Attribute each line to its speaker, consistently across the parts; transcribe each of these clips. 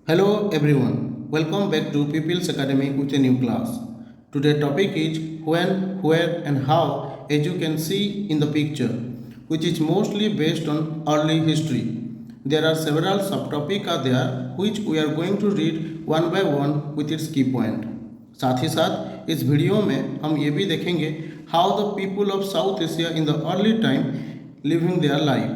Speaker 1: Hello everyone, welcome back to People's Academy with a new class. Today's topic is when, where and how, as you can see in the picture, which is mostly based on early history. There are several subtopics are there which we are going to read one by one with its key point. साथ ही साथ इस video में हम ये भी देखेंगे how the people of South Asia in the early time living their life.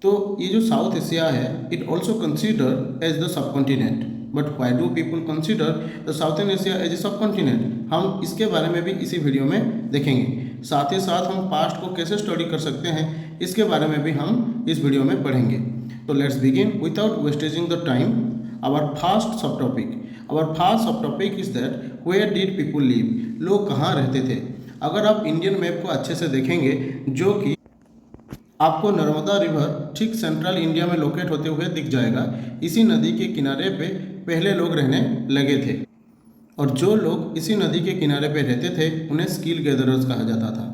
Speaker 1: तो ये जो साउथ एशिया है it also consider as the subcontinent, but why do people consider the southern Asia as a subcontinent, हम इसके बारे में भी इसी वीडियो में देखेंगे। साथ ही साथ हम पास्ट को कैसे स्टडी कर सकते हैं इसके बारे में भी हम इस वीडियो में पढ़ेंगे। तो let's begin without wastaging the time our first sub topic. Our first sub topic is that where did people live, लोग कहाँ रहते थे। अगर आप इंडियन मैप को अच्छे से देखेंगे जो कि आपको नर्मदा रिवर ठीक सेंट्रल इंडिया में लोकेट होते हुए दिख जाएगा। इसी नदी के किनारे पे पहले लोग रहने लगे थे और जो लोग इसी नदी के किनारे पे रहते थे उन्हें स्किल गैदरर्स कहा जाता था।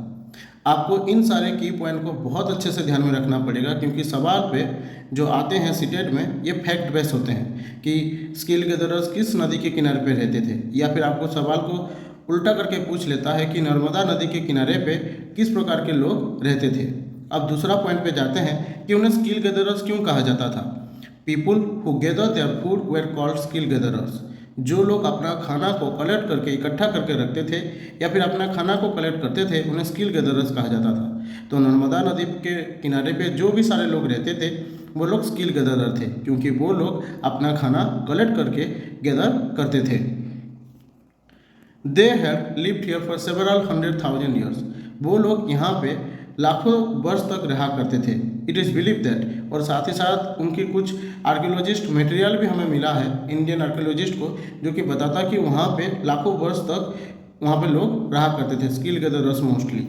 Speaker 1: आपको इन सारे की पॉइंट को बहुत अच्छे से ध्यान में रखना पड़ेगा क्योंकि सवाल पे जो आते हैं सीटेट में ये फैक्ट बेस्ड होते हैं कि स्किल गैदरर्स किस नदी के किनारे पे रहते थे, या फिर आपको सवाल को उल्टा करके पूछ लेता है कि नर्मदा नदी के किनारे पे किस प्रकार के लोग रहते थे। अब दूसरा पॉइंट पे जाते हैं कि उन्हें स्किल गैदरर्स क्यों कहा जाता था। People who gather their food where called skill gatherers. जो लोग अपना खाना को कलेक्ट करके इकट्ठा करके रखते थे या फिर अपना खाना को कलेक्ट करते थे उन्हें स्किल गैदरर्स कहा जाता था। तो नर्मदा नदी के किनारे पे जो भी सारे लोग रहते थे वो लोग स्किल गैदरर थे क्योंकि वो लोग अपना खाना कलेक्ट करके गैदर करते थे। They had lived here for several 100,000 years. वो लोग यहाँ पे लाखों वर्ष तक रहा करते थे। इट इज़ बिलीव दैट, और साथ ही साथ उनकी कुछ आर्कियोलॉजिस्ट मटेरियल भी हमें मिला है इंडियन आर्कियोलॉजिस्ट को जो कि बताता कि वहाँ पे लाखों वर्ष तक वहाँ पे लोग रहा करते थे, skill gatherers mostly.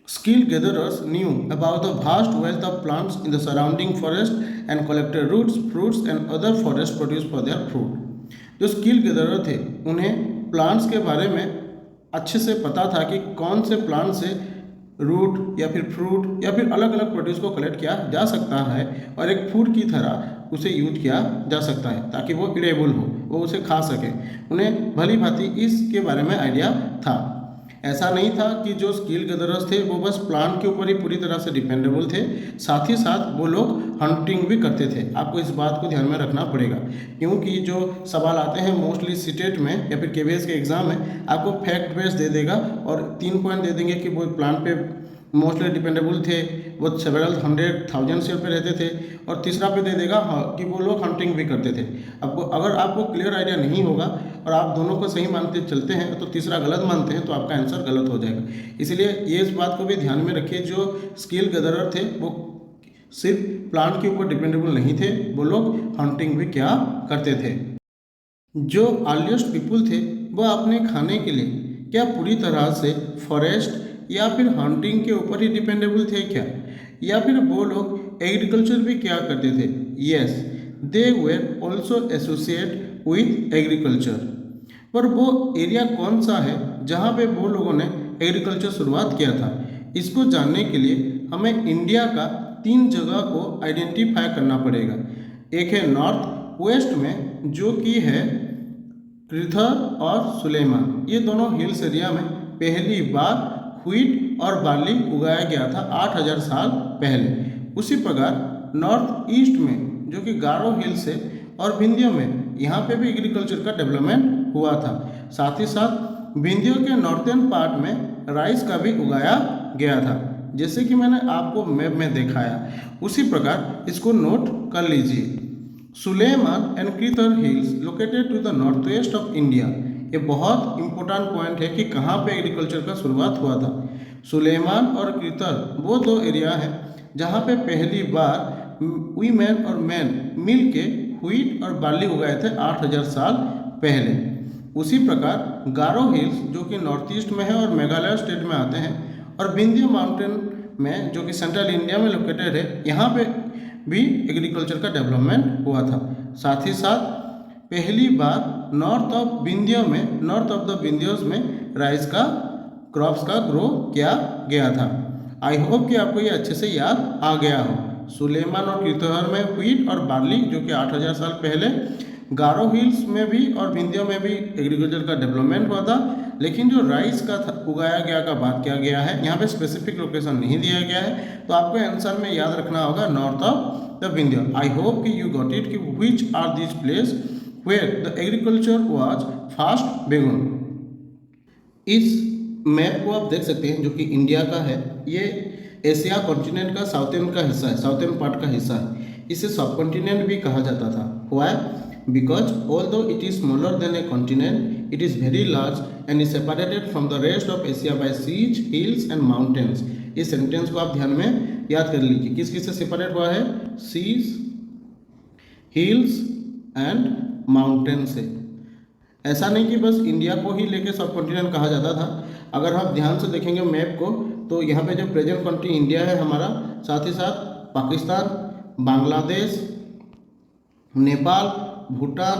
Speaker 1: Skill gatherers knew about the vast wealth of plants in the surrounding forest and collected roots fruits and other forest produce for their food. जो स्किल गैदरर थे उन्हें प्लांट्स के बारे में अच्छे से पता था कि कौन से प्लांट से रूट या फिर फ्रूट या फिर अलग अलग प्रोड्यूस को कलेक्ट किया जा सकता है और एक फूड की तरह उसे यूज किया जा सकता है ताकि वो इडेबल हो, वो उसे खा सके। उन्हें भली भांति इसके बारे में आइडिया था। ऐसा नहीं था कि जो स्किल गैदरर्स थे वो बस प्लांट के ऊपर ही पूरी तरह से डिपेंडेबल थे, साथ ही साथ वो लोग हंटिंग भी करते थे। आपको इस बात को ध्यान में रखना पड़ेगा क्योंकि जो सवाल आते हैं मोस्टली सीटेट में या फिर केवीएस के एग्जाम में आपको फैक्ट बेस दे देगा और 3 पॉइंट दे देंगे कि वो प्लांट पे मोस्टली डिपेंडेबल थे, वो सेवरल 100,000 ईयर पे रहते थे, और तीसरा पे दे देगा कि वो लोग हंटिंग भी करते थे। आपको अगर आपको क्लियर आइडिया नहीं होगा और आप दोनों को सही मानते चलते हैं तो तीसरा गलत मानते हैं तो आपका आंसर गलत हो जाएगा। इसलिए ये इस बात को भी ध्यान में रखिए, जो स्किल गैदरर थे वो सिर्फ प्लांट के ऊपर डिपेंडेबल नहीं थे, वो लोग हंटिंग भी क्या करते थे। जो अर्लीस्ट पीपल थे वो अपने खाने के लिए क्या पूरी तरह से फॉरेस्ट या फिर हंटिंग के ऊपर ही डिपेंडेबल थे क्या, या फिर वो लोग एग्रीकल्चर भी क्या करते थे। Yes, they were also associate with agriculture. पर वो एरिया कौन सा है जहाँ पे वो लोगों ने एग्रीकल्चर शुरुआत किया था, इसको जानने के लिए हमें इंडिया का 3 जगह को आइडेंटिफाई करना पड़ेगा। एक है नॉर्थ वेस्ट में जो कि है कृथर और सुलेमान। ये दोनों हिल्स एरिया में पहली बार व्हीट और बार्ली उगाया गया था 8,000 साल पहले। उसी प्रकार नॉर्थ ईस्ट में जो कि गारो हिल्स है और विंध्य में यहाँ पे भी एग्रीकल्चर का डेवलपमेंट हुआ था। साथ ही साथ विंध्य के नॉर्थर्न पार्ट में राइस का भी उगाया गया था, जैसे कि मैंने आपको मैप में दिखाया। उसी प्रकार इसको नोट कर लीजिए। Sulaiman and Kirthar hills located to the north west of India. ये बहुत इंपॉर्टेंट पॉइंट है कि कहाँ पे एग्रीकल्चर का शुरुआत हुआ था। सुलेमान और कृतर वो 2 एरिया हैं जहाँ पे पहली बार वीमेन और मैन मिल के व्हीट और बार्ली उगाए थे 8,000 साल पहले। उसी प्रकार गारो हिल्स जो कि नॉर्थ ईस्ट में है और मेघालय स्टेट में आते हैं, और विंध्य माउंटेन में जो कि सेंट्रल इंडिया में लोकेटेड है, यहाँ पे भी एग्रीकल्चर का डेवलपमेंट हुआ था। साथ ही साथ पहली बार नॉर्थ ऑफ द विंध्यस में राइस का क्रॉप्स का ग्रो किया गया था। आई होप कि आपको ये अच्छे से याद आ गया हो। सुलेमान और कीर्तहर में व्हीट और बार्ली, जो कि 8000 साल पहले गारो हिल्स में भी और विंध्य में भी एग्रीकल्चर का डेवलपमेंट हुआ था। लेकिन जो राइस का उगाया गया का बात किया गया है, यहाँ पे स्पेसिफिक लोकेशन नहीं दिया गया है, तो आपको आंसर में याद रखना होगा north of the Vindhya. I hope कि यू गॉट इट कि which are this place where the agriculture was fast began. इस मैप को आप देख सकते हैं जो कि इंडिया का है, ये एशिया कॉन्टिनेंट का साउथर्न का हिस्सा है, साउथर्न पार्ट का हिस्सा है। इसे सब कॉन्टिनेंट भी कहा जाता था। Why? Because although it is smaller than a continent, it is very large and is separated from the rest of Asia by seas, hills and mountains. इस सेंटेंस को आप ध्यान में याद कर लीजिए, किस किस से सेपरेट हुआ है? सीज, हिल्स एंड माउंटेन से। ऐसा नहीं कि बस इंडिया को ही लेके सब कॉन्टिनेंट कहा जाता था। अगर आप ध्यान से देखेंगे मैप को, तो यहाँ पे जो प्रेजेंट कंट्री इंडिया है हमारा, साथ ही साथ Pakistan, Bangladesh, Nepal, Bhutan,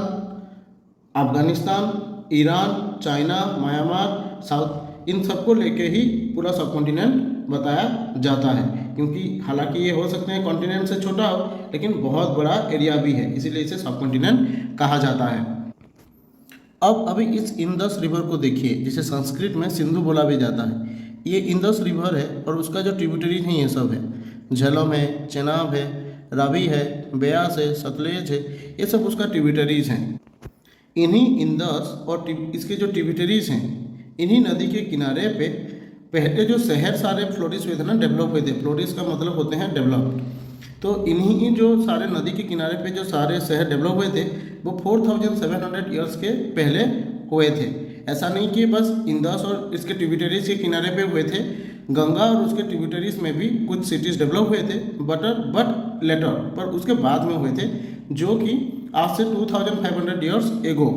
Speaker 1: Afghanistan, Iran, China, Myanmar, south, इन सबको लेके ही पूरा सब कॉन्टिनेंट बताया जाता है। क्योंकि हालांकि ये हो सकते हैं कॉन्टिनेंट से छोटा हो, लेकिन बहुत बड़ा एरिया भी है, इसीलिए इसे सब कॉन्टिनेंट कहा जाता है। अब अभी इस इंदस रिवर को देखिए, जिसे संस्कृत में सिंधु बोला भी जाता है। ये इंदस रिवर है और उसका जो ट्रिब्यूटरीज है ये सब है, झेलम है, चेनाब है, रावी है, ब्यास है, सतलेज है, ये सब उसका ट्रिब्यूटरीज हैं। इन्हीं इंदस और इसके जो ट्रिब्यूटरीज हैं, इन्हीं नदी के किनारे पे पहले जो शहर सारे फ्लोरिश हुए थे ना, डेवलप हुए थे। फ्लोरिश का मतलब होते हैं डेवलप्ड। तो इन्हीं जो सारे नदी के किनारे पे जो सारे शहर डेवलप हुए थे, वो 4700 ईयर्स के पहले हुए थे। ऐसा नहीं कि बस इंदस और इसके ट्रिब्यूटरीज के किनारे पे हुए थे, गंगा और उसके ट्रिब्यूटरीज में भी कुछ सिटीज़ डेवलप हुए थे, बट लेटर, पर उसके बाद में हुए थे, जो कि आज से 2500 ईयर्स एगो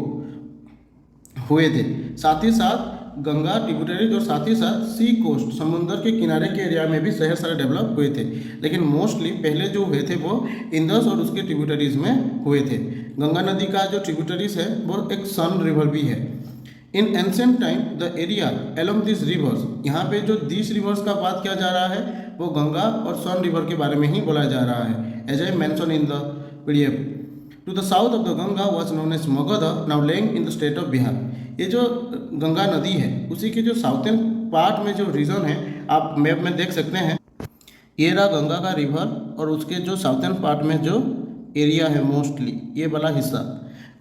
Speaker 1: हुए थे। साथ ही साथ गंगा ट्रिब्यूटरीज और साथ ही साथ सी कोस्ट, समुद्र के किनारे के एरिया में भी शहर सारे डेवलप हुए थे। लेकिन मोस्टली पहले जो हुए थे वो इंदस और उसके ट्रिब्यूटरीज में हुए थे। गंगा नदी का जो ट्रिब्यूटरीज है वो एक सन रिवर भी है। इन ancient time the area along this reverse, यहाँ पे जो दिस रिवर्स का बात किया जा रहा है वो गंगा और सन रिवर के बारे में ही बोला जा रहा है। As I mention in the PDF, to the south of the Ganga was known as Magadh, now laying in the state of Bihar. ये जो गंगा नदी है उसी के जो साउथर्न पार्ट में जो रीजन है, आप मैप में देख सकते हैं, ये रहा गंगा का रिवर और उसके जो साउथर्न पार्ट में जो एरिया है मोस्टली ये वाला हिस्सा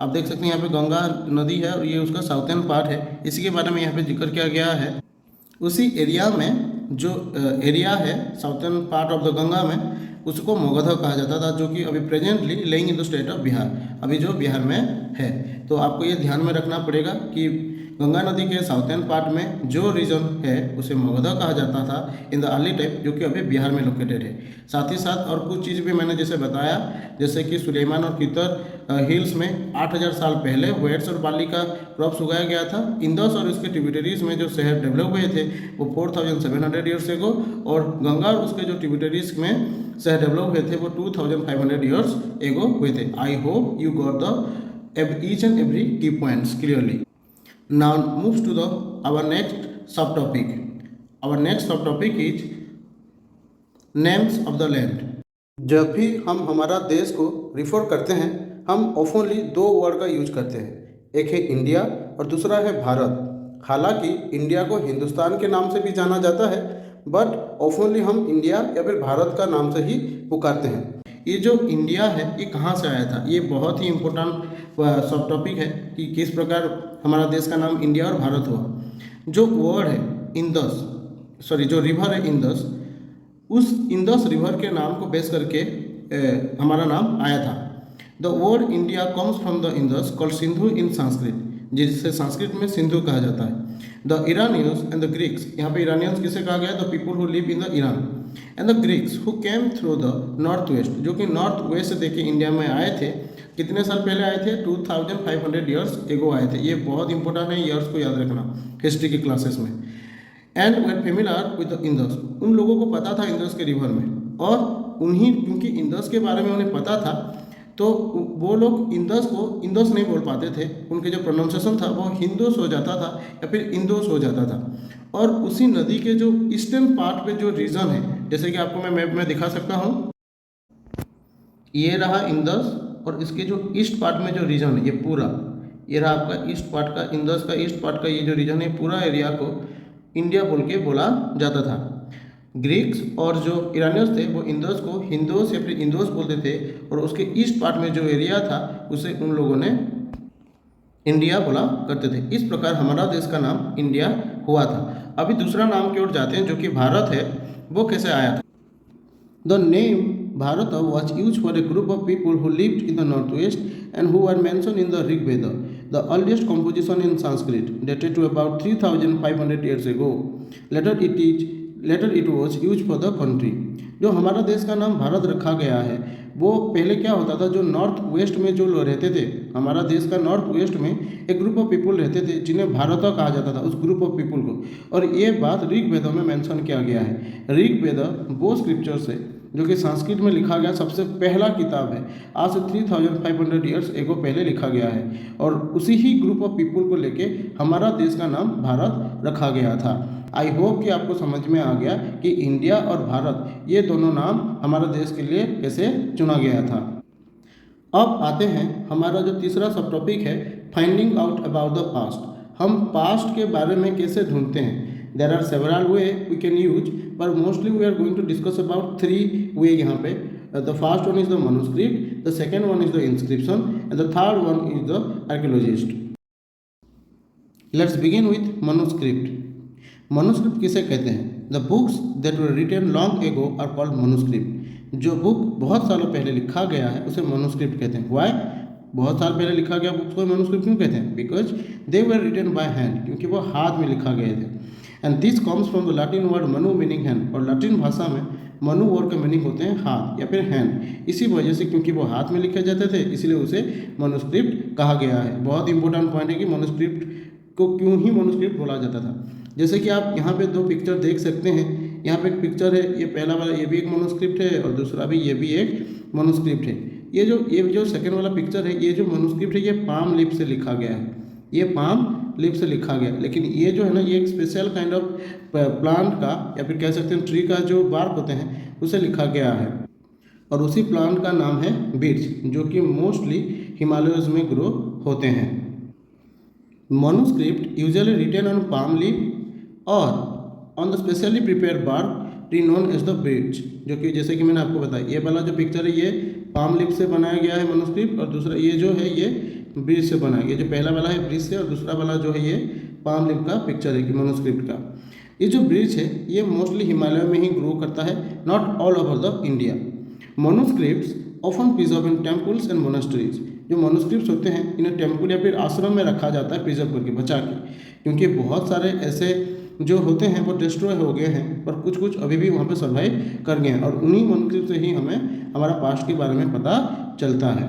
Speaker 1: आप देख सकते हैं। यहाँ पे गंगा नदी है और ये उसका साउथर्न पार्ट है, इसी के बारे में यहाँ पे जिक्र किया गया है। उसी एरिया में जो एरिया है southern part of the Ganga में, उसको मगध कहा जाता था, जो कि अभी presently laying in the state of Bihar, अभी जो बिहार में है। तो आपको ये ध्यान में रखना पड़ेगा कि गंगा नदी के साउथर्न पार्ट में जो रीजन है उसे मगध कहा जाता था इन द अर्ली टाइम, जो कि अभी बिहार में लोकेटेड है। साथ ही साथ और कुछ चीज़ भी मैंने जैसे बताया, जैसे कि सुलेमान और कीतर हिल्स में 8000 साल पहले व्हीट्स और बार्ली का क्रॉप्स उगाया गया था। इंदस और उसके ट्रिब्यूटरीज में जो शहर डेवलप हुए थे वो 4700 ईयर्स एगो, और गंगा और उसके जो ट्रिब्यूटरीज में शहर डेवलप हुए थे वो 2500 ईयर्स एगो हुए थे। I hope you got the each and every key points clearly. Now moves to our next subtopic. Our next subtopic is names of the land. जब भी हम हमारा देश को रिफर करते हैं हम ऑफनली दो वर्ड का यूज करते हैं, एक है इंडिया और दूसरा है भारत। हालांकि इंडिया को हिंदुस्तान के नाम से भी जाना जाता है, बट ऑफनली हम इंडिया या फिर भारत का नाम से ही पुकारते हैं। ये जो इंडिया है ये कहाँ से आया था, ये बहुत ही इम्पोर्टेंट सब टॉपिक है कि किस प्रकार हमारा देश का नाम इंडिया और भारत हुआ। जो वर्ड है इंदस, जो रिवर है इंदस, उस इंदस रिवर के नाम को बेस करके हमारा नाम आया था। The word India comes from the Indus called Sindhu in Sanskrit, जिसे संस्कृत में सिंधु कहा जाता है। The Iranians and the Greeks, यहाँ पे इरानियंस किसे कहा गया? The people who live in the Iran. And the Greeks who came through the north west, जो कि नॉर्थ वेस्ट से देखे इंडिया में आए थे। कितने साल पहले आए थे? 2500 ईयर्स एगो आए थे। ये बहुत इंपॉर्टेंट है, ईयर्स को याद रखना हिस्ट्री की क्लासेस में। And were familiar with the Indus, उन लोगों को पता था इंदस के रिवर में, और उन्हीं क्योंकि इंदस के बारे में उन्हें पता था तो वो लोग इंदस को इंदस नहीं बोल पाते थे, उनके जो प्रोनाउंसिएशन था वो हिंदोस हो जाता था या फिर इंदोस हो जाता था। और उसी नदी के जो ईस्टर्न पार्ट पे जो रीजन है, जैसे कि आपको मैं मैप में दिखा सकता हूँ, ये रहा इंदस, और इसके जो ईस्ट पार्ट में जो रीजन है ये पूरा, ये रहा आपका ईस्ट पार्ट का, इंदस का ईस्ट पार्ट का ये जो रीजन है पूरा एरिया को इंडिया बोल के बोला जाता था। ग्रीक्स और जो ईरानियंस थे वो इंदस को हिंदोस या फिर इंदोस बोलते थे, और उसके ईस्ट पार्ट में जो एरिया था उसे उन लोगों ने इंडिया बोला करते थे। इस प्रकार हमारा देश का नाम इंडिया हुआ था। अभी दूसरा नाम की ओर जाते हैं जो कि भारत है, वो कैसे आया था। The name Bharata was used for a group of people who lived in the northwest and who were mentioned in the Rig Veda, the earliest composition in Sanskrit, dated to about 3,500 years ago. Later it was used for the country. जो हमारा देश का नाम भारत रखा गया है वो पहले क्या होता था, जो नॉर्थ वेस्ट में जो लोग रहते थे, हमारा देश का नॉर्थ वेस्ट में एक ग्रुप ऑफ पीपल रहते थे जिन्हें भारत कहा जाता था, उस ग्रुप ऑफ पीपल को। और ये बात ऋग वेदों में मेंशन किया गया है। ऋग वेद वो स्क्रिप्चर्स है जो कि संस्कृत में लिखा गया सबसे पहला किताब है, आज से 3,500 ईयर्स एगो पहले लिखा गया है, और उसी ही ग्रुप ऑफ पीपल को लेके हमारा देश का नाम भारत रखा गया था। आई होप कि आपको समझ में आ गया कि इंडिया और भारत ये दोनों नाम हमारे देश के लिए कैसे चुना गया था। अब आते हैं हमारा जो तीसरा सब टॉपिक है, finding out about the past. हम पास्ट के बारे में कैसे ढूंढते हैं। There are several way we can use, पर mostly we are going to discuss about 3 way यहाँ पे। The first one is the manuscript, the second one is the inscription, and the third one is the archaeologist. Let's begin with manuscript. Manuscript किसे कहते हैं। The books that were written long एगो are called manuscript. जो book बहुत सालों पहले लिखा गया है उसे मनुस्क्रिप्ट कहते हैं। वाई, बहुत साल पहले लिखा गया बुक्स को मनुस्क्रिप्ट क्यों कहते हैं, because they were written by hand, क्योंकि वो हाथ में लिखा गए थे। And this comes from the Latin word manu meaning hand, और लैटिन भाषा में मनु वर्ड का मीनिंग होते हैं हाथ या फिर हैंड। इसी वजह से क्योंकि वो हाथ में लिखे जाते थे इसलिए उसे मनुस्क्रिप्ट कहा गया है। बहुत इंपॉर्टेंट पॉइंट है कि मनुस्क्रिप्ट को क्यों ही मनुस्क्रिप्ट बोला जाता था। जैसे कि आप यहाँ पे 2 पिक्चर देख सकते हैं। यहाँ पे एक पिक्चर है, ये पहला वाला ये भी एक मनुस्क्रिप्ट है, और दूसरा भी ये भी एक मनुस्क्रिप्ट है। ये जो सेकंड वाला पिक्चर है, ये जो मनुस्क्रिप्ट है ये पाम लिप से लिखा गया है, ये पाम लिप से लिखा गया। लेकिन ये जो है ना, ये एक स्पेशल काइंड ऑफ प्लांट का या फिर कह सकते हैं ट्री का जो बार्क होते हैं उसे लिखा गया है, और उसी प्लांट का नाम है बीड्स, जो कि मोस्टली हिमालयस में ग्रो होते हैं। Manuscript usually written on palm leaf or on the specially prepared bark tree known as the birch, जो कि जैसे कि मैंने आपको बताया ये वाला जो पिक्चर है ये पाम लीफ से बनाया गया है मनुस्क्रिप्ट, और दूसरा ये जो है ये ब्रिज से बनाया गया। जो पहला वाला है ब्रिज से, और दूसरा वाला जो है ये पाम लीफ का पिक्चर है कि मनुस्क्रिप्ट का। ये जो ब्रिज है ये मोस्टली हिमालय में ही ग्रो करता है, not all over the India. Manuscripts often preserve in temples and monasteries. जो मनुस्क्रिप्ट्स होते हैं इन्हें टेम्पल या फिर आश्रम में रखा जाता है प्रिजर्व करके, बचा के, क्योंकि बहुत सारे ऐसे जो होते हैं वो डिस्ट्रॉय हो गए हैं, पर कुछ कुछ अभी भी वहाँ पे सर्वाइव कर गए हैं, और उन्हीं मनुस्क्रिप्ट से ही हमें हमारा पास्ट के बारे में पता चलता है।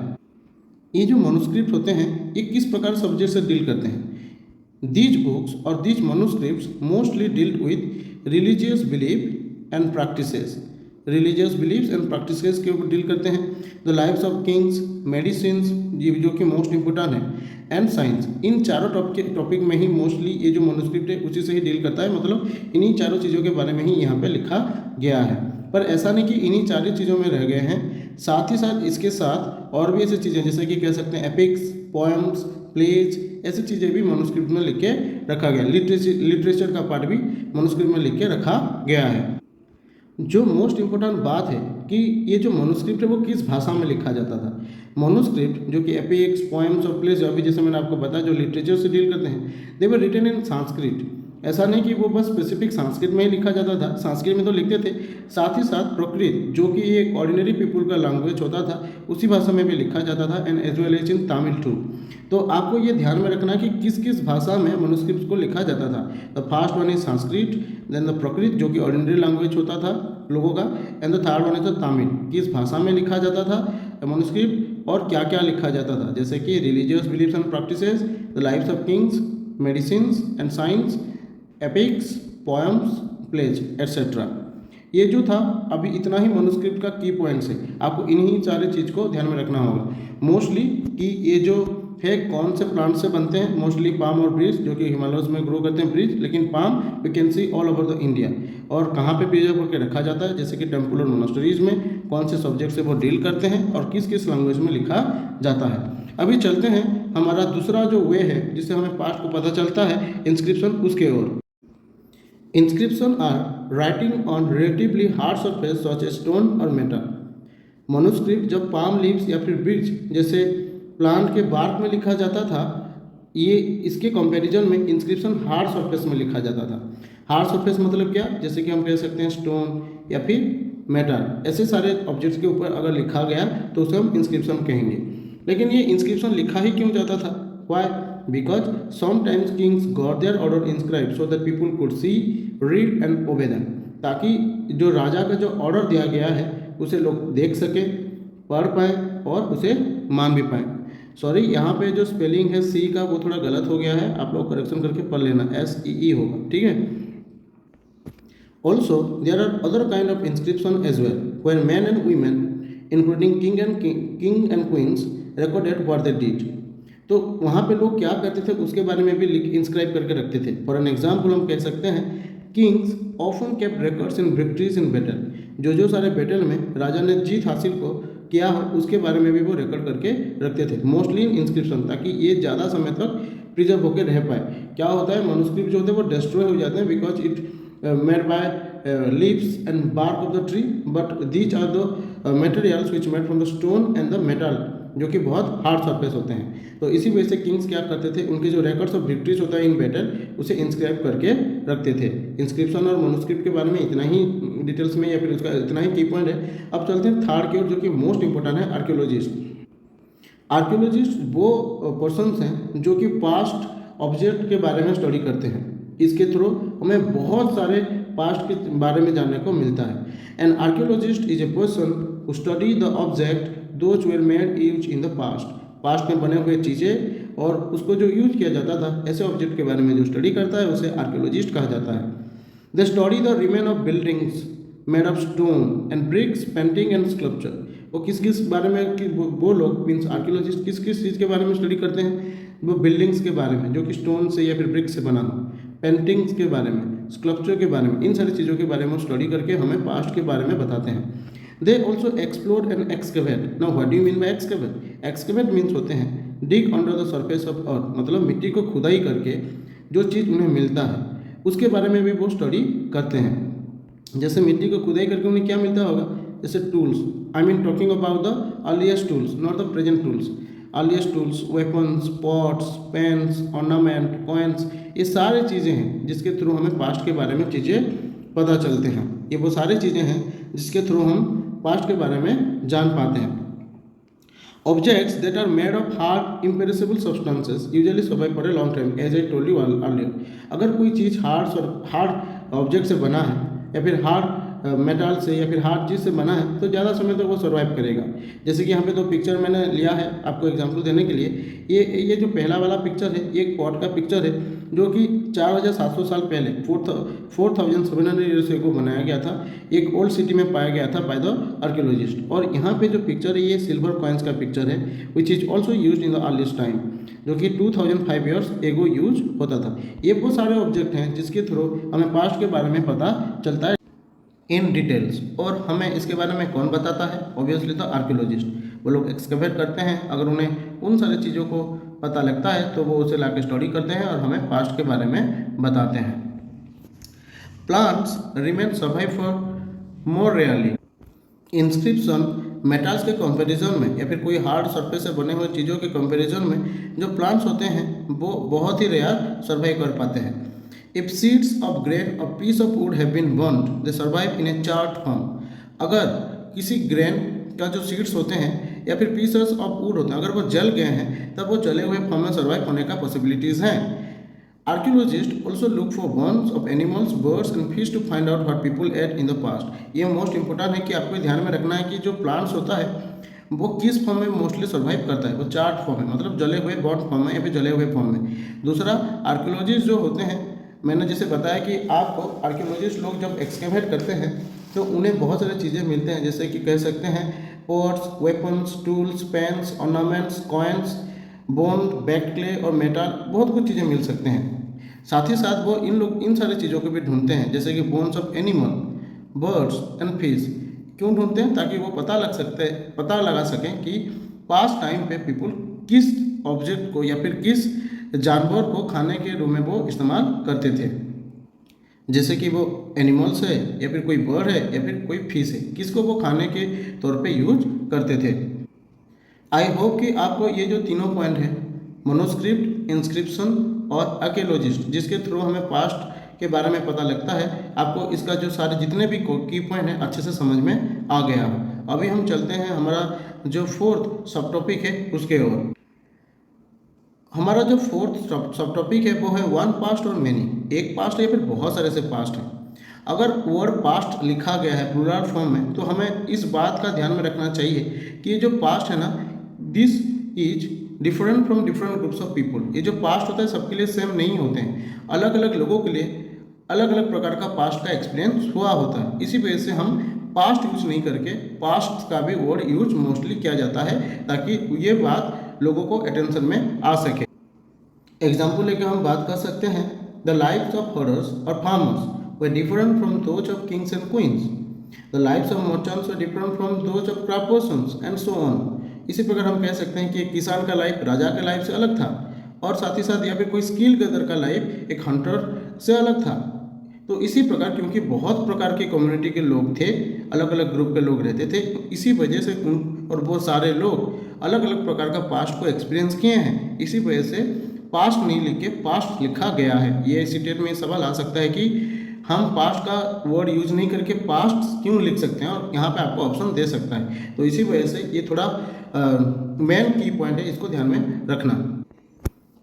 Speaker 1: ये जो मनुस्क्रिप्ट होते हैं ये किस प्रकार सब्जेक्ट से डील करते हैं। दीज बुक्स और these manuscripts mostly dealt with religious belief and practices. Religious believes and practices के ऊपर डील करते हैं। The lifes of kings, medicines जो कि मोस्ट इंपोर्टेंट है, एंड साइंस। इन चारों टॉपिक में ही मोस्टली ये जो मनुस्क्रिप्ट है उसी से ही डील करता है, मतलब इन्हीं चारों चीज़ों के बारे में ही यहाँ पे लिखा गया है। पर ऐसा नहीं कि इन्हीं चारों चीज़ों में रह गए हैं, साथ ही साथ इसके साथ और भी ऐसी चीज़ें जैसे कि कह सकते हैं एपिक्स, पोएम्स, प्लेज, ऐसी चीज़ें भी मनुस्क्रिप्ट में लिख के रखा गया। लिटरेचर का पार्ट भी मनुस्क्रिप्ट में लिख के रखा गया है। जो मोस्ट इम्पोर्टेंट बात है कि ये जो मनुस्क्रिप्ट है वो किस भाषा में लिखा जाता था। मनुस्क्रिप्ट जो कि एपिक्स, पोएम्स और प्लेज अभी जैसे मैंने आपको बताया जो लिटरेचर से डील करते हैं, दे वर रिटन इन संस्कृत। ऐसा नहीं कि वो बस स्पेसिफिक संस्कृत में ही लिखा जाता था, संस्कृत में तो लिखते थे, साथ ही साथ प्रकृत जो कि एक ऑर्डिनरी पीपल का लैंग्वेज होता था उसी भाषा में भी लिखा जाता था, and as well as in Tamil too. तो आपको ये ध्यान में रखना कि किस किस भाषा में मनुस्क्रिप्ट को लिखा जाता था। The first one is Sanskrit, then the Prakrit जो कि ऑर्डिनरी लैंग्वेज होता था लोगों का, and the third one is the Tamil. किस भाषा में लिखा जाता था मनुस्क्रिप्ट और क्या क्या लिखा जाता था, जैसे कि religious beliefs and practices, the lifes of kings, medicines and science, epics, poems, plays etcetera. ये जो था अभी इतना ही मनुस्क्रिप्ट का की पॉइंट्स है, आपको इन्हीं सारे चीज़ को ध्यान में रखना होगा। मोस्टली कि ये जो है कौन से प्लांट से बनते हैं, मोस्टली पाम और ब्रिज जो कि हिमालयस में ग्रो करते हैं ब्रिज, लेकिन palm we can see all over the India. और कहाँ पे प्रिजर्व करके रखा जाता है, जैसे कि टेम्पल और मोनास्टरीज में कौन से सब्जेक्ट से वो डील करते हैं और किस किस लैंग्वेज में लिखा जाता है। अभी चलते हैं हमारा दूसरा जो वे है जिससे हमें पास्ट को पता चलता है, इंस्क्रिप्शन, उसके ओर। Inscription are writing on relatively hard surface such a stone और मेटल। मनुस्क्रिप्ट जब पाम लीव्स या फिर ब्रिज जैसे प्लांट के बार्क में लिखा जाता था, ये इसके कंपैरिजन में इंस्क्रिप्शन हार्ड सरफेस में लिखा जाता था। हार्ड सरफेस मतलब क्या, जैसे कि हम कह सकते हैं स्टोन या फिर मेटल, ऐसे सारे ऑब्जेक्ट्स के ऊपर अगर लिखा गया तो उसे हम इंस्क्रिप्शन कहेंगे। लेकिन ये इंस्क्रिप्शन लिखा ही क्यों जाता था? Why? Because sometimes kings got their order inscribe so that people could see, read and obey them, ताकि जो राजा का जो ऑर्डर दिया गया है उसे लोग देख सके, पढ़ पाए और उसे मान भी पाए। सॉरी, यहाँ पे जो स्पेलिंग है सी का वो थोड़ा गलत हो गया है, आप लोग करेक्शन करके पढ़ लेना, SEE होगा, ठीक है। Also there are other kind of inscription as well, where man and women including king and queens recorded what they did. तो वहाँ पे लोग क्या करते थे उसके बारे में भी इंस्क्राइब करके रखते थे। फॉर एन एग्जाम्पल हम कह सकते हैं, Kings often kept records in victories in battle. जो सारे बैटल में राजा ने जीत हासिल को किया हो उसके बारे में भी वो रिकॉर्ड करके रखते थे, मोस्टली इन इंस्क्रिप्शन, ताकि ये ज़्यादा समय तक प्रिजर्व होकर रह पाए। क्या होता है, मनुस्क्रिप्ट जो होते हैं वो डिस्ट्रॉय हो जाते हैं because it made by leaves and bark of the tree, but these are the materials which made from the stone and the metal, जो कि बहुत हार्ड सरफेस होते हैं। तो इसी वजह से किंग्स क्या करते थे, उनके जो रिकॉर्ड्स ऑफ विक्ट्रीज होता है इन बैटल उसे इंस्क्राइब करके रखते थे। इंस्क्रिप्शन और मनुस्क्रिप्ट के बारे में इतना ही डिटेल्स में, या फिर उसका इतना ही की पॉइंट है। अब चलते हैं थर्ड की ओर, जो कि मोस्ट इंपॉर्टेंट है, आर्कियोलॉजिस्ट। आर्कियोलॉजिस्ट वो पर्सन्स हैं जो कि पास्ट ऑब्जेक्ट के बारे में स्टडी करते हैं। इसके थ्रू हमें बहुत सारे पास्ट के बारे में जानने को मिलता है। An archaeologist is a person who study the object those were made use in the past में बने हुए चीज़ें और उसको जो यूज किया जाता था, ऐसे ऑब्जेक्ट के बारे में जो स्टडी करता है उसे आर्कियोलॉजिस्ट कहा जाता है। They study the remain of buildings made of stone and bricks, painting and sculpture. वो किस किस बारे में कि वो लोग मीन्स आर्कियोलॉजिस्ट किस किस चीज़ के बारे में स्टडी करते हैं? वो बिल्डिंग्स के बारे में जो कि स्टोन से या फिर ब्रिक्स से बना हो, पेंटिंग्स के बारे में, स्कल्पचर के बारे में, इन सारी चीज़ों के बारे में स्टडी करके हमें पास्ट के बारे में बताते हैं। They also explore and excavate. Now what do you mean by excavate? Excavate means होते हैं dig under the surface of earth, मतलब मिट्टी को खुदाई करके जो चीज़ उन्हें मिलता है उसके बारे में भी वो स्टडी करते हैं। जैसे मिट्टी को खुदाई करके उन्हें क्या मिलता होगा, जैसे tools, I mean talking about the earliest tools, not the present tools. Earliest tools, weapons, pots, pens, ornament, coins, ये सारी चीज़ें हैं जिसके थ्रू हमें पास्ट के बारे में चीज़ें पता चलते हैं। ये वो सारी चीज़ें हैं जिसके थ्रू हम पास्ट के बारे में जान पाते हैं। Objects that are made of hard imperishable substances usually survive for a long time, as I told you earlier. अगर कोई चीज़ हार्ड ऑब्जेक्ट से बना है या फिर हार्ड मेटल से या फिर हार्ड चीज़ से बना है तो ज़्यादा समय तक वो सर्वाइव करेगा। जैसे कि यहाँ पे दो पिक्चर मैंने लिया है आपको एग्जांपल देने के लिए। ये जो पहला वाला पिक्चर है ये एक पॉट का पिक्चर है जो कि 4700 साल पहले 4700 ईयर्स को बनाया गया था, एक ओल्ड सिटी में पाया गया था बाय द आर्कियोलॉजिस्ट। और यहाँ पे जो पिक्चर है ये सिल्वर कॉइन्स का पिक्चर है which is also use in the earliest time, जो कि 2005 ईयर्स एगो यूज होता था। ये वो सारे ऑब्जेक्ट हैं जिसके थ्रू हमें पास्ट के बारे में पता चलता है इन डिटेल्स। और हमें इसके बारे में कौन बताता है? ऑब्वियसली तो आर्कियोलॉजिस्ट। वो लोग एक्सकवेट करते हैं, अगर उन्हें उन सारी चीज़ों को पता लगता है तो वो उसे लाके स्टडी करते हैं और हमें पास्ट के बारे में बताते हैं। Plants remain survive for more rarely. Inscription metals के कंपैरिजन में या फिर कोई हार्ड सरफेस से बने हुए चीज़ों के कंपैरिजन में जो प्लांट्स होते हैं वो बहुत ही रेयर सर्वाइव कर पाते हैं। If seeds of grain or piece of wood have been burnt, they survive in a charred form. अगर किसी ग्रेन का जो सीड्स होते हैं या फिर पीसेस ऑफ वुड होते हैं अगर वो जल गए हैं तब वो जले हुए फॉर्म में सर्वाइव होने का पॉसिबिलिटीज़ हैं। Archaeologist also look for bones of animals, birds and fish to find out what people ate in the past. ये मोस्ट इंपॉर्टेंट है कि आपको ध्यान में रखना है कि जो प्लांट्स होता है वो किस फॉर्म में मोस्टली सर्वाइव करता है। वो चार्ट फॉर्म में, मतलब जले हुए बॉन्ड फॉर्म में या फिर जले हुए फॉर्म में। दूसरा, आर्कियोलॉजिस्ट जो होते हैं, मैंने जैसे बताया कि आपको आर्कियोलॉजिस्ट लोग जब एक्सकेवेट करते हैं तो उन्हें बहुत सारी चीज़ें मिलते हैं, जैसे कि कह सकते हैं pots, weapons, tools, pens, ornaments, coins, bone, baked clay और मेटल, बहुत कुछ चीज़ें मिल सकते हैं। साथ ही साथ वो इन सारी चीज़ों को भी ढूंढते हैं, जैसे कि bones of animal, birds and fish. क्यों ढूंढते हैं? ताकि वो पता लगा सकें कि पास्ट टाइम पे पीपल किस ऑब्जेक्ट को या फिर किस जानवर को खाने के रूप में वो इस्तेमाल करते थे, जैसे कि वो एनिमल्स है या फिर कोई बर्ड है या फिर कोई फिश है, किसको वो खाने के तौर पे यूज करते थे। आई होप कि आपको ये जो तीनों पॉइंट है, मनोस्क्रिप्ट, इंस्क्रिप्शन और आर्कियोलॉजिस्ट, जिसके थ्रू हमें पास्ट के बारे में पता लगता है, आपको इसका जो सारे जितने भी की पॉइंट हैं अच्छे से समझ में आ गया। अभी हम चलते हैं हमारा जो फोर्थ सब टॉपिक है उसके ओर। हमारा जो फोर्थ सब टॉपिक है वो है वन पास्ट और मेनी। एक पास्ट है या फिर बहुत सारे से पास्ट हैं। अगर वर्ड पास्ट लिखा गया है प्लूरल फॉर्म में, तो हमें इस बात का ध्यान में रखना चाहिए कि ये जो पास्ट है ना, this is different from different groups of people. ये जो पास्ट होता है सबके लिए सेम नहीं होते हैं, अलग अलग लोगों के लिए अलग अलग प्रकार का पास्ट का एक्सपीरियंस हुआ होता है। इसी वजह से हम पास्ट यूज नहीं करके पास्ट का भी वर्ड यूज मोस्टली किया जाता है, ताकि ये बात लोगों को अटेंशन में आ सके। एग्जाम्पल लेके हम बात कर सकते हैं, द लाइव्स ऑफ हर्डर्स और farmers were different from those of kings and queens. The lives of merchants were different from those of craftspersons and so on. इसी प्रकार हम कह सकते हैं कि एक किसान का लाइफ राजा के लाइफ से अलग था, और साथ ही साथ या फिर कोई स्किल गदर का लाइफ एक हंटर से अलग था। तो इसी प्रकार क्योंकि बहुत प्रकार की कम्युनिटी के लोग थे, अलग अलग ग्रुप के लोग रहते थे, तो इसी वजह से और वो सारे लोग अलग अलग प्रकार का पास्ट को एक्सपीरियंस किए हैं। इसी वजह से पास्ट नहीं लिख के पास्ट लिखा गया है। ये इसी टेट में सवाल आ सकता है कि हम पास्ट का वर्ड यूज नहीं करके पास्ट क्यों लिख सकते हैं, और यहाँ पे आपको ऑप्शन दे सकता है। तो इसी वजह से ये थोड़ा मेन की पॉइंट है, इसको ध्यान में रखना।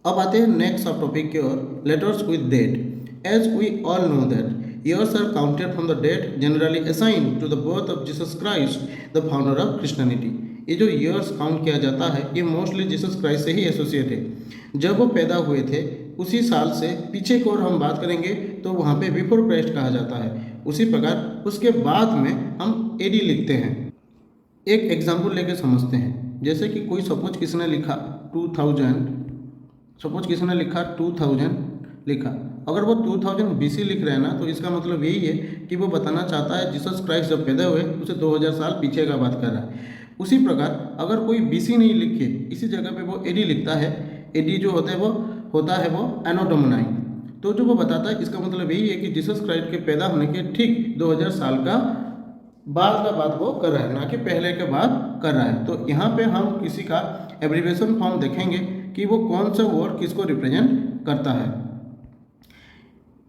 Speaker 1: अब आते हैं नेक्स्ट सब टॉपिक की ओर, letters with date. As we all know that years are counted from the date generally assigned to the birth of Jesus Christ, the founder of Christianity. ये जो ईयर्स काउंट किया जाता है ये mostly Jesus Christ से ही associate है। जब वो पैदा हुए थे उसी साल से पीछे की ओर हम बात करेंगे तो वहाँ पे बिफोर क्राइस्ट कहा जाता है। उसी प्रकार उसके बाद में हम एडी लिखते हैं। एक एग्जाम्पल लेके समझते हैं, जैसे कि कोई सपोज किसने लिखा 2000 लिखा, अगर वो 2000 BC लिख रहे हैं ना, तो इसका मतलब यही है कि वो बताना चाहता है जीसस क्राइस्ट जब पैदा हुए उसे 2000 साल पीछे का बात कर रहा है। उसी प्रकार अगर कोई BC नहीं लिख के इसी जगह पे वो एडी लिखता है, एडी जो होता है वो एनो डोमिनी, तो जो वो बताता है इसका मतलब यही है कि जीसस क्राइस्ट के पैदा होने के ठीक 2000 साल का बाद का बात वो कर रहा है, ना कि पहले के बाद कर रहा है। तो यहाँ पे हम किसी का एब्रीविएशन फॉर्म देखेंगे कि वो कौन सा वर्ड किसको रिप्रेजेंट करता है।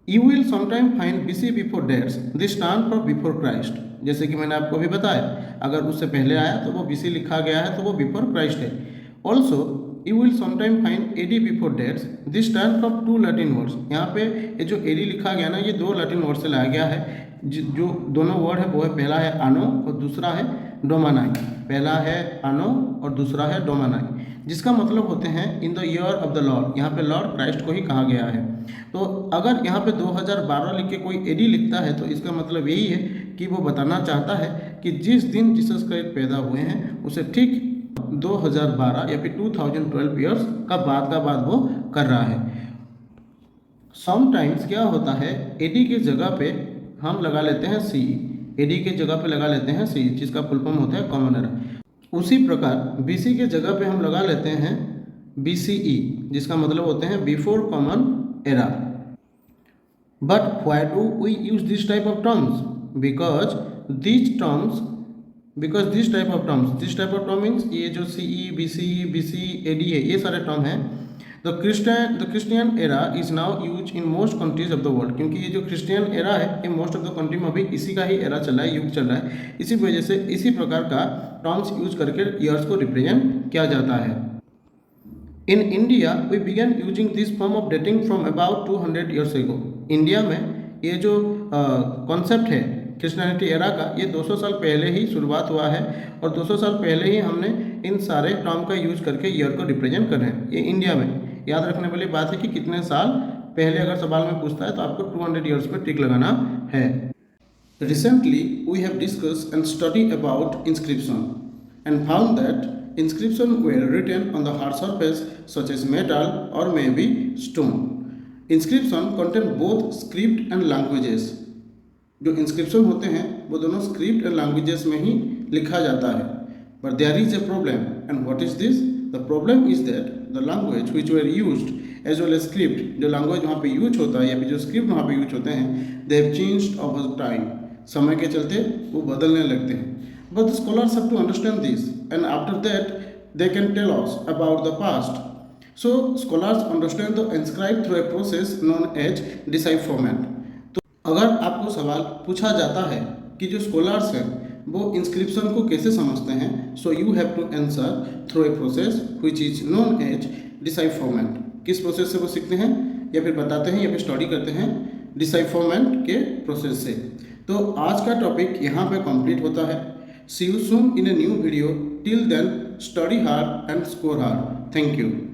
Speaker 1: You will sometime find BC before dates, this stand for before Christ. जैसे कि मैंने आपको अभी बताया, अगर उससे पहले आया तो वो BC लिखा गया है तो वो बिफोर क्राइस्ट है। Also you will sometime find AD before dates, this stand from 2 Latin words. यहाँ पे ये जो AD लिखा गया ना, ये 2 लैटिन वर्ड से लाया गया है। जो दोनों वर्ड है वो है, पहला है आनो और दूसरा है डोमानाई। पहला है आनो और दूसरा है डोमानाई, जिसका मतलब होते हैं in the year of the Lord. यहाँ पे लॉर्ड क्राइस्ट को ही कहा गया है। तो अगर यहाँ पे 2012 लिख के कोई AD लिखता है तो इसका मतलब यही है कि वो बताना चाहता है कि जिस दिन जीसस क्राइस्ट पैदा हुए हैं उसे ठीक 2012 या फिर 2012 ईयर्स का बाद वो कर रहा है। समटाइम्स क्या होता है, AD की जगह पे हम लगा लेते हैं CE, AD की जगह पे लगा लेते हैं CE, जिसका फुल फॉर्म होता है कॉमन एरा। उसी प्रकार BC के जगह पे हम लगा लेते हैं BCE, जिसका मतलब होते हैं before common era. But why do we use this type of terms? Because this type of term means ये जो CE, BC, AD है, ये सारे टर्म हैं। The Christian era is now use in most countries of the world, क्योंकि ये जो Christian era है ये मोस्ट ऑफ द कंट्री में अभी इसी का ही एरा चल रहा है, युग चल रहा है। इसी वजह से इसी प्रकार का टर्म्स यूज करके ईयर्स को रिप्रेजेंट किया जाता है। In India we began using this form of dating from about 200 years ago. India में ये जो कॉन्सेप्ट है क्रिश्चियनिटी एरा का, ये 200 साल पहले ही शुरुआत हुआ है, और 200 साल पहले ही हमने इन सारे टर्म का यूज करके ईयर को रिप्रेजेंट कर रहे हैं। ये इंडिया में याद रखने वाली बात है कि कितने साल पहले अगर सवाल में पूछता है तो आपको 200 ईयर्स पे टिक लगाना है। Recently we have discussed and study about inscription and found that inscription were written on the hard surface such as metal और may be stone. Inscription contain both script and languages. जो inscription होते हैं वो दोनों script and languages में ही लिखा जाता है। But there is a problem, and what is this? The problem is that the language which were used as well as script, जो लैंग्वेज वहाँ पे यूज होता है या फिर जो स्क्रिप्ट वहाँ पे यूज होते हैं, they have changed over time, समय के चलते वो बदलने लगते हैं। But the scholars have to understand this, and after that they can tell us about the past. So scholars understand the inscribed through a process known as decipherment. तो अगर आपको सवाल पूछा जाता है कि जो स्कॉलर्स हैं वो इंस्क्रिप्शन को कैसे समझते हैं, so you have to answer through a process which is known as decipherment. किस प्रोसेस से वो सीखते हैं या फिर बताते हैं या फिर स्टडी करते हैं? डिसाइफरमेंट के प्रोसेस से। तो आज का टॉपिक यहाँ पे कंप्लीट होता है। See you soon in a new video. Till then, study hard and score hard. Thank you.